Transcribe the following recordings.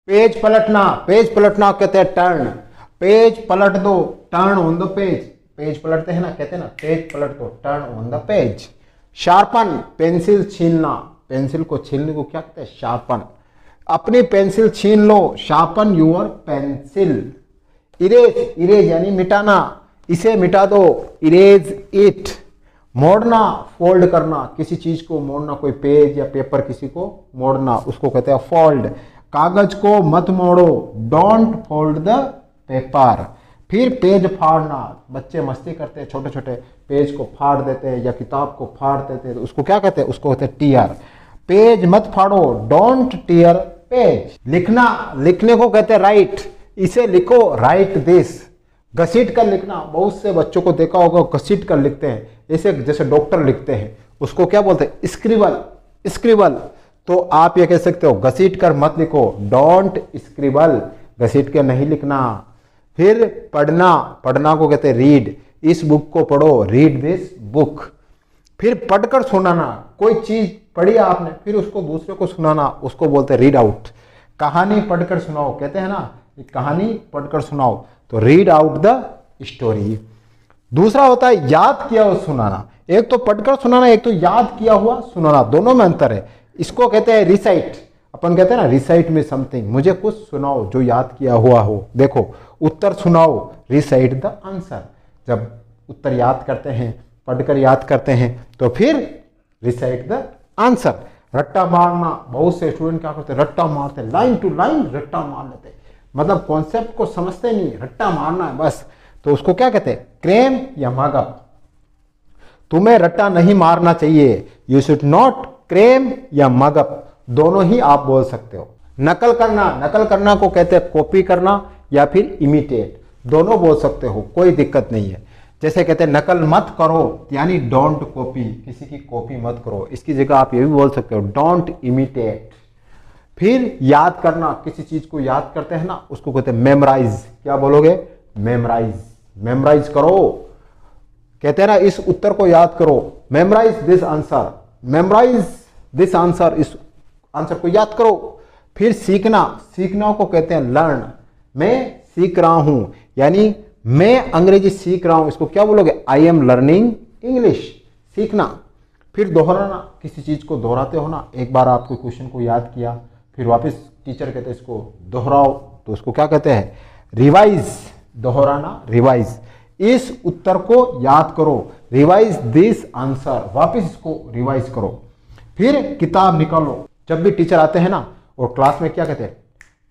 Page पलटना, page पलटना कहते हैं टर्न, पेज पलट दो, turn on the page, page पलटते हैं ना, कहते हैं ना पेज पलट दो, turn on the page. Sharpen, pencil छीनना, पेंसिल को छीनने को क्या कहते हैं, शार्पन। अपनी पेंसिल छीन लो, sharpen your pencil. Erase, erase यानी मिटाना, इसे मिटा दो, इरेज इट। मोड़ना, फोल्ड करना, किसी चीज को मोड़ना, कोई पेज या पेपर किसी को मोड़ना, उसको कहते हैं फोल्ड। कागज को मत मोड़ो, डोंट फोल्ड द पेपर। फिर पेज फाड़ना, बच्चे मस्ती करते हैं, छोटे छोटे पेज को फाड़ देते हैं या किताब को फाड़ देते हैं, तो उसको क्या कहते हैं, उसको कहते हैं टीयर। पेज मत फाड़ो, डोंट टीयर पेज। लिखना, लिखने को कहते हैं राइट, इसे लिखो, राइट दिस। घसीट कर लिखना, बहुत से बच्चों को देखा होगा घसीट कर लिखते हैं, ऐसे जैसे डॉक्टर लिखते हैं, उसको क्या बोलते हैं, स्क्रिबल, स्क्रिबल। तो आप ये कह सकते हो घसीट कर मत लिखो, डोंट स्क्रिबल, घसीट के नहीं लिखना। फिर पढ़ना, पढ़ना को कहते हैं रीड, इस बुक को पढ़ो, रीड दिस बुक। फिर पढ़कर सुनाना, कोई चीज पढ़ी आपने फिर उसको दूसरे को सुनाना, उसको बोलते हैं रीड आउट। कहानी पढ़कर सुनाओ, कहते हैं ना कहानी पढ़कर सुनाओ, तो रीड आउट द स्टोरी। दूसरा होता है याद किया हुआ सुनाना, एक तो पढ़कर सुनाना, एक तो याद किया हुआ सुनाना, दोनों में अंतर है। इसको कहते हैं रिसाइट, अपन कहते हैं ना रिसाइट में समथिंग, मुझे कुछ सुनाओ जो याद किया हुआ हो। देखो उत्तर सुनाओ, रिसाइट द आंसर। जब उत्तर याद करते हैं, पढ़कर याद करते हैं, तो फिर रिसाइट द आंसर। रट्टा मारना, बहुत से स्टूडेंट क्या करते हैं, रट्टा मारते हैं, लाइन टू लाइन रट्टा मार लेते हैं, मतलब कॉन्सेप्ट को समझते नहीं, रट्टा मारना है बस, तो उसको क्या कहते हैं, क्रेम या मगअप। तुम्हें रट्टा नहीं मारना चाहिए, यू शुड नॉट क्रेम या मगअप, दोनों ही आप बोल सकते हो। नकल करना, नकल करना को कहते हैं कॉपी करना या फिर इमिटेट, दोनों बोल सकते हो, कोई दिक्कत नहीं है। जैसे कहते हैं नकल मत करो, यानी डोंट कॉपी, किसी की कॉपी मत करो, इसकी जगह आप ये भी बोल सकते हो डोंट इमिटेट। फिर याद करना, किसी चीज को याद करते हैं ना, उसको कहते हैं मेमोराइज। क्या बोलोगे, मेमोराइज, मेमोराइज करो। कहते हैं ना इस उत्तर को याद करो, memorise this answer, memorise this answer, इस आंसर को याद करो। फिर सीखना, सीखना को कहते हैं लर्न, मैं सीख रहा हूं, यानी मैं अंग्रेजी सीख रहा हूं, इसको क्या बोलोगे, आई एम लर्निंग इंग्लिश, सीखना। फिर दोहराना, किसी चीज को दोहराते हो ना, एक बार आपको क्वेश्चन को याद किया, फिर वापस टीचर कहते हैं इसको दोहराओ, तो उसको क्या कहते हैं, रिवाइज, दोहराना, रिवाइज। इस उत्तर को याद करो, रिवाइज दिस आंसर, वापस इसको रिवाइज करो। फिर किताब निकालो, जब भी टीचर आते हैं ना और क्लास में क्या कहते हैं,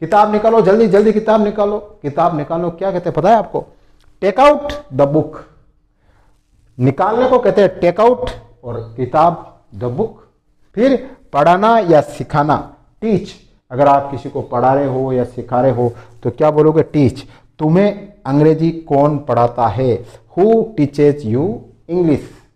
किताब निकालो, जल्दी जल्दी किताब निकालो, किताब निकालो, क्या कहते हैं पता है आपको, टेक आउट द बुक। निकालने को कहते हैं टेक आउट और किताब द बुक। फिर पढ़ाना या सिखाना, टीच, अगर आप किसी को पढ़ा रहे हो या सिखा रहे हो तो क्या बोलोगे, टीच। तुम्हें अंग्रेजी कौन पढ़ाता है, हु टीचेज यू इंग्लिश।